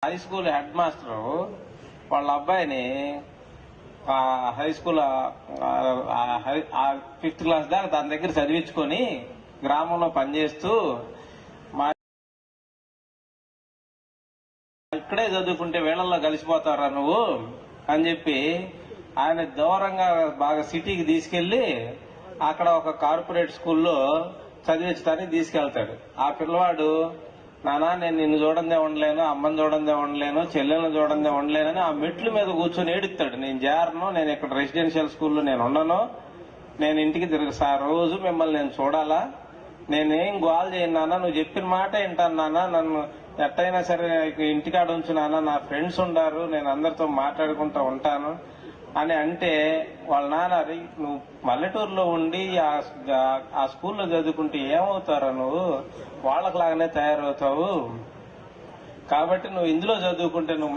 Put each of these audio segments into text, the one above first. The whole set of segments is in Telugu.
హై స్కూల్ హెడ్ మాస్టర్ వాళ్ళ అబ్బాయిని హై స్కూల్ 5th క్లాస్ దాకా దాని దగ్గర చదివించుకొని గ్రామంలో పనిచేస్తూ ఇక్కడే చదువుకుంటే వేళల్లో కలిసిపోతారా నువ్వు అని చెప్పి ఆయన దూరంగా బాగా సిటీకి తీసుకెళ్లి అక్కడ ఒక కార్పొరేట్ స్కూల్లో చదివించడానికి తీసుకెళ్తాడు. ఆ పిల్లవాడు నానా నేను నిన్ను చూడందే ఉండలేను, అమ్మని చూడందే ఉండలేను, చెల్లెలను చూడందే ఉండలేనని ఆ మెట్ల మీద కూర్చొని ఏడుస్తాడు. నేను జారను, నేను ఇక్కడ రెసిడెన్షియల్ స్కూల్లో నేను ఉండను, నేను ఇంటికి రోజు మిమ్మల్ని నేను చూడాలా, నేనేం గోల్ చేయను నాన్న, నువ్వు చెప్పిన మాట వింటాను నాన్న, నన్ను ఎట్టయినా సరే ఇంటికాడ ఉంచు నాన్న, నా ఫ్రెండ్స్ ఉండారు, నేను అందరితో మాట్లాడుకుంటూ ఉంటాను అని అంటే వాళ్ళ నాన్న నువ్వు పల్లెటూరులో ఉండి ఆ స్కూల్లో చదువుకుంటే ఏమవుతారా నువ్వు, వాళ్ళకులాగానే తయారవుతావు, కాబట్టి నువ్వు ఇందులో చదువుకుంటే నువ్వు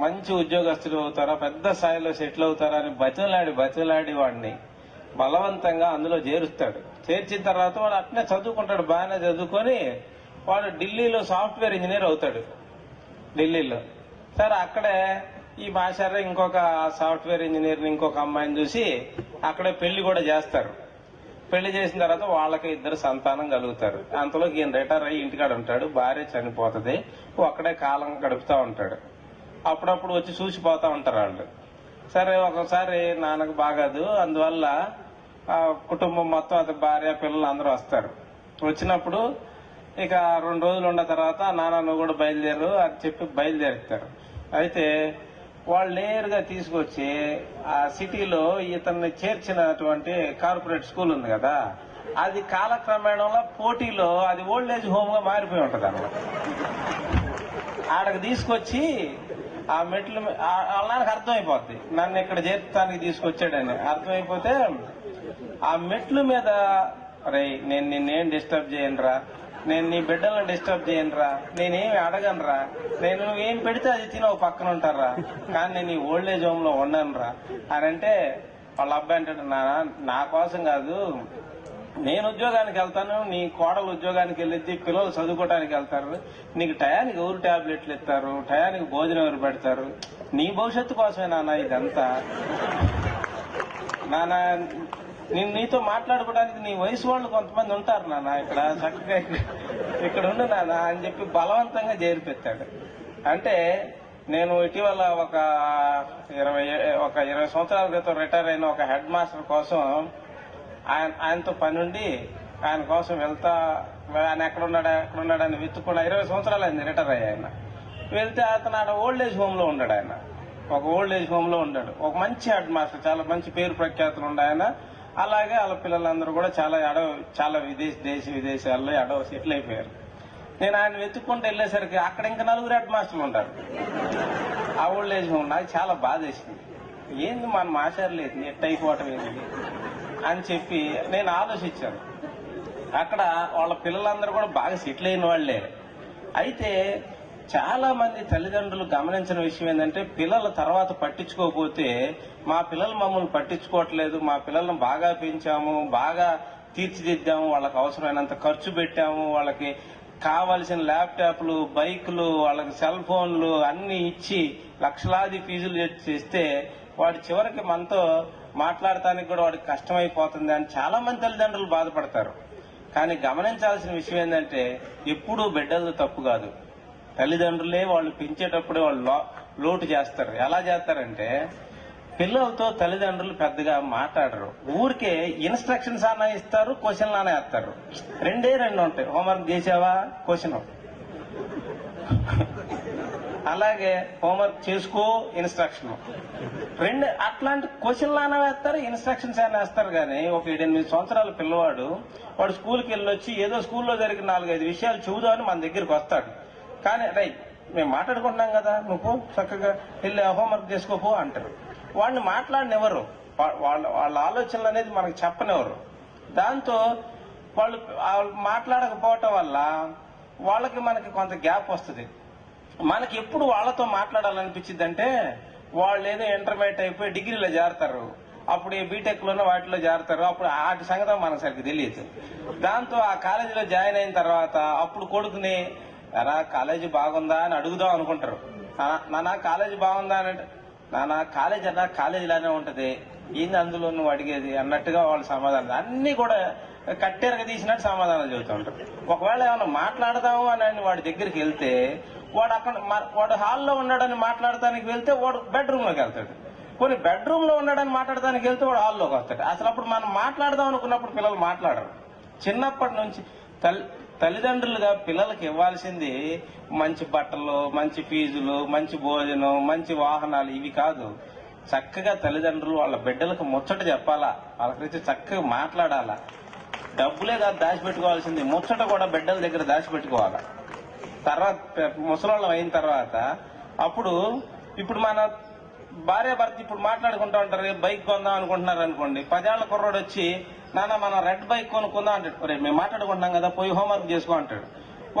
మంచి ఉద్యోగస్తులు అవుతారా, పెద్ద స్థాయిలో సెటిల్ అవుతారా అని బతిలాడి వాడిని బలవంతంగా అందులో చేరుస్తాడు. చేర్చిన తర్వాత వాడు అట్నే చదువుకుంటాడు, బాగానే చదువుకొని వాడు ఢిల్లీలో సాఫ్ట్వేర్ ఇంజనీర్ అవుతాడు. ఢిల్లీలో సరే అక్కడే ఈ మాస్టర్ ఇంకొక సాఫ్ట్వేర్ ఇంజనీర్ ఇంకొక అమ్మాయిని చూసి అక్కడే పెళ్లి కూడా చేస్తారు. పెళ్లి చేసిన తర్వాత వాళ్ళకి 2 సంతానం కలుగుతారు. అంతలోకి ఈయన రిటైర్ అయ్యి ఇంటికాడ ఉంటాడు, భార్య చనిపోతుంది, అక్కడే కాలం గడుపుతా ఉంటాడు. అప్పుడప్పుడు వచ్చి చూసిపోతా ఉంటారు వాళ్ళు. సరే ఒకసారి నాన్నకు బాగాదు, అందువల్ల కుటుంబం మొత్తం అది భార్య పిల్లలు అందరూ వస్తారు. వచ్చినప్పుడు ఇక 2 రోజులు ఉన్న తర్వాత నాన్న నువ్వు కూడా బయలుదేరు అని చెప్పి బయలుదేరుతారు. అయితే వాళ్ళు నేరుగా తీసుకొచ్చి ఆ సిటీలో ఇతన్ని చేర్చినటువంటి కార్పొరేట్ స్కూల్ ఉంది కదా, అది కాలక్రమేణంలో పోటీలో అది ఓల్డ్ ఏజ్ హోమ్ గా మారిపోయి ఉంటది అన్నమాట. ఆడకు తీసుకొచ్చి ఆ మెట్లు వాళ్ళకి అర్థమైపోద్ది నన్ను ఇక్కడ చేర్చడానికి తీసుకొచ్చాడని అర్థమైపోతే ఆ మెట్లు మీద అరే నేను నిన్నేం డిస్టర్బ్ చేయనురా, నేను నీ బిడ్డలను డిస్టర్బ్ చేయనురా, నేనేమి అడగనురా, నేను ఏం పెడితే అది తిని ఒక పక్కన ఉంటారా, కానీ నేను ఈ ఓల్డ్ ఏజ్ హోమ్ లో ఉండనురా అని అంటే వాళ్ళ అబ్బాయి అంటాడు నా కోసం కాదు, నేను ఉద్యోగానికి వెళ్తాను, నీ కోడలు ఉద్యోగానికి వెళ్ళిద్ది, పిల్లలు చదువుకోవడానికి వెళ్తారు, నీకు టయానికి ఎవరు టాబ్లెట్లు ఇస్తారు, టయానికి భోజనం ఎవరు పెడతారు, నీ భవిష్యత్తు కోసమే నాన్న ఇదంతా, నాన్న నీతో మాట్లాడుకోవడానికి నీ వయసు వాళ్ళు కొంతమంది ఉంటారు నాన్న, ఇక్కడ చక్కగా ఇక్కడ ఉండు నాన్న అని చెప్పి బలవంతంగా చేరిపెట్టాడు. అంటే నేను ఇటీవల ఒక 20 సంవత్సరాల క్రితం రిటైర్ అయిన ఒక హెడ్ మాస్టర్ కోసం ఆయనతో పని ఉండి ఆయన కోసం వెళ్తా, ఆయన ఎక్కడున్నాడని వెతుక్కున్నా. 20 సంవత్సరాలు అయింది రిటైర్ అయ్యి ఆయన. వెళ్తే అతను ఆడ ఓల్డ్ ఏజ్ హోమ్ లో ఉన్నాడు. ఆయన ఒక ఓల్డ్ ఏజ్ హోమ్ లో ఉన్నాడు, ఒక మంచి హెడ్ మాస్టర్, చాలా మంచి పేరు ప్రఖ్యాతులు ఉండే ఆయన. అలాగే వాళ్ళ పిల్లలందరూ కూడా చాలా దేశ విదేశాల్లో సెటిల్ అయిపోయారు. నేను ఆయన వెతుక్కుంటూ వెళ్ళేసరికి అక్కడ ఇంకా 4 హెడ్ మాస్టర్లు ఉంటారు ఆ ఓల్డ్ ఏజ్ హోమ్. నాకు చాలా బాధ వేసింది, ఏంది మన మాస్టర్లు ఏంది ఎట్ అయిపోవటం ఏంది అని చెప్పి నేను ఆలోచించాను. అక్కడ వాళ్ళ పిల్లలందరూ కూడా బాగా సెటిల్ అయిన వాళ్లే. అయితే చాలా మంది తల్లిదండ్రులు గమనించిన విషయం ఏంటంటే పిల్లల తర్వాత పట్టించుకోకపోతే మా పిల్లలు మమ్మల్ని పట్టించుకోవట్లేదు, మా పిల్లలను బాగా పెంచాము, బాగా తీర్చిదిద్దాము, వాళ్ళకి అవసరమైనంత ఖర్చు పెట్టాము, వాళ్ళకి కావలసిన ల్యాప్టాప్లు, బైకులు, వాళ్ళకి సెల్ ఫోన్లు అన్ని ఇచ్చి లక్షలాది ఫీజులు చేస్తే వాడి చివరికి మనతో మాట్లాడటానికి కూడా వాడికి కష్టమైపోతుంది అని చాలా మంది తల్లిదండ్రులు బాధపడతారు. కానీ గమనించాల్సిన విషయం ఏంటంటే ఎప్పుడూ బిడ్డలు తప్పు కాదు, తల్లిదండ్రులే వాళ్ళు పెంచేటప్పుడే వాళ్ళు లోటు చేస్తారు. ఎలా చేస్తారంటే పిల్లలతో తల్లిదండ్రులు పెద్దగా మాట్లాడరు, ఊరికే ఇన్స్ట్రక్షన్స్ అన్నా ఇస్తారు, క్వశ్చన్లు అన్నా వేస్తారు. 2 ఉంటాయి, హోంవర్క్ చేసావా క్వశ్చన్, అలాగే హోంవర్క్ చేసుకో ఇన్స్ట్రక్షన్, అట్లాంటి క్వశ్చన్లు అన్నా వేస్తారు, ఇన్స్ట్రక్షన్స్ అయినా వేస్తారు. కానీ ఒక 7-8 సంవత్సరాల పిల్లవాడు వాడు స్కూల్కి వెళ్ళొచ్చి ఏదో స్కూల్లో జరిగిన 4-5 విషయాలు చూద్దామని మన దగ్గరికి వస్తాడు. కానీ రైట్ మేము మాట్లాడుకుంటున్నాం కదా, నువ్వు చక్కగా వెళ్ళి హోంవర్క్ చేసుకోపో అంటారు. వాడిని మాట్లాడినెవరు, వాళ్ళ ఆలోచనలు అనేది మనకు చెప్పనివ్వరు. దాంతో వాళ్ళు మాట్లాడకపోవటం వల్ల వాళ్ళకి మనకి కొంత గ్యాప్ వస్తుంది. మనకి ఎప్పుడు వాళ్ళతో మాట్లాడాలనిపించింది అంటే వాళ్ళు ఏదో ఇంటర్మీడియట్ అయిపోయి డిగ్రీలో చేరతారు, అప్పుడు ఈ బీటెక్ లోనో వాటిలో చేరతారు, అప్పుడు వాటి సంగతి మనకు సరిగ్గా తెలియదు. దాంతో ఆ కాలేజీలో జాయిన్ అయిన తర్వాత అప్పుడు కొడుకుని ఎరా కాలేజీ బాగుందా అని అడుగుదాం అనుకుంటారు. నాన్న కాలేజీ బాగుందా అని అంటే, నాన్న కాలేజీ అన్నా కాలేజీలానే ఉంటది, ఏంది అందులో నువ్వు అడిగేది అన్నట్టుగా వాళ్ళు సమాధానం అన్ని కూడా కట్టెరగ తీసినట్టు సమాధానాలు చెబుతూ ఉంటారు. ఒకవేళ ఏమైనా మాట్లాడదాము అని వాడి దగ్గరికి వెళ్తే వాడు అక్కడ వాడు హాల్లో ఉన్నాడని మాట్లాడటానికి వెళ్తే వాడు బెడ్రూమ్ లోకి వెళ్తాడు. కొన్ని బెడ్రూమ్ లో ఉన్నాడని మాట్లాడడానికి వెళ్తే వాడు హాల్లోకి వస్తాడు. అసలు అప్పుడు మనం మాట్లాడదాం అనుకున్నప్పుడు పిల్లలు మాట్లాడరు. చిన్నప్పటి నుంచి తల్లిదండ్రులుగా పిల్లలకి ఇవ్వాల్సింది మంచి బట్టలు, మంచి ఫీజులు, మంచి భోజనం, మంచి వాహనాలు ఇవి కాదు. చక్కగా తల్లిదండ్రులు వాళ్ళ బిడ్డలకు ముచ్చట చెప్పాలా, వాళ్ళ గురించి చక్కగా మాట్లాడాలా. డబ్బులే కాదు దాచిపెట్టుకోవాల్సింది, ముచ్చట కూడా బిడ్డల దగ్గర దాచిపెట్టుకోవాలా. తర్వాత ముసలోళ్ళం అయిన తర్వాత ఇప్పుడు మన భార్య భర్త ఇప్పుడు మాట్లాడుకుంటా ఉంటారు, బైక్ కొందాం అనుకుంటున్నారు అనుకోండి. 10 ఏళ్ల కుర్రోడు వచ్చి నాన్న మనం రెడ్ బైక్ కొనుక్కుందాం అంటాడు. మేము మాట్లాడుకుంటున్నాం కదా పోయి హోంవర్క్ చేసుకో అంటాడు.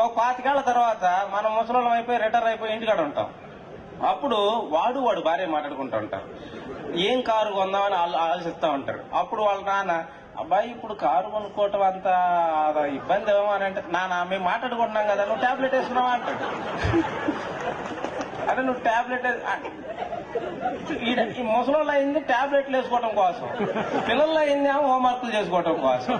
ఒక 25 ఏళ్ల తర్వాత మనం ముసలోళ్ళం అయిపోయి రిటైర్ అయిపోయి ఇంటికాడ ఉంటాం. అప్పుడు వాడు భార్య మాట్లాడుకుంటూ ఉంటారు, ఏం కారు కొందామని ఆలోచిస్తా ఉంటారు. అప్పుడు వాళ్ళ నాన్న అబ్బాయి ఇప్పుడు కారు కొనుక్కోవటం అంత ఇబ్బంది ఏమో అని అంటే, నాన్న మేము మాట్లాడుకుంటున్నాం కదా నువ్వు టాబ్లెట్ వేసుకున్నావా అంటాడు. అదే నువ్వు టాబ్లెట్ ఈ ముసలోళ్ళు అయింది టాబ్లెట్లు వేసుకోవడం కోసం, పిల్లల్లో అయింది హోంవర్క్లు చేసుకోవడం కోసం.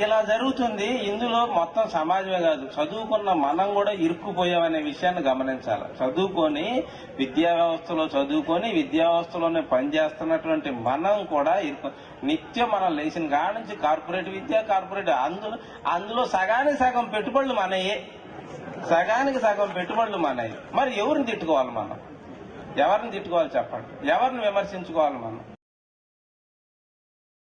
ఇలా జరుగుతుంది. ఇందులో మొత్తం సమాజమే కాదు, చదువుకున్న మనం కూడా ఇరుక్కుపోయామనే విషయాన్ని గమనించాలి. చదువుకొని విద్యా వ్యవస్థలోనే పనిచేస్తున్నటువంటి మనం కూడా నిత్యం మనం లేచిన కాడ నుంచి కార్పొరేట్ విద్య, అందులో సగానికి సగం పెట్టుబడులు మనయే, మరి ఎవరిని తిట్టుకోవాలి మనం? ఎవరిని తిట్టుకోవాలి చెప్పండి? ఎవరిని విమర్శించుకోవాలి మనం?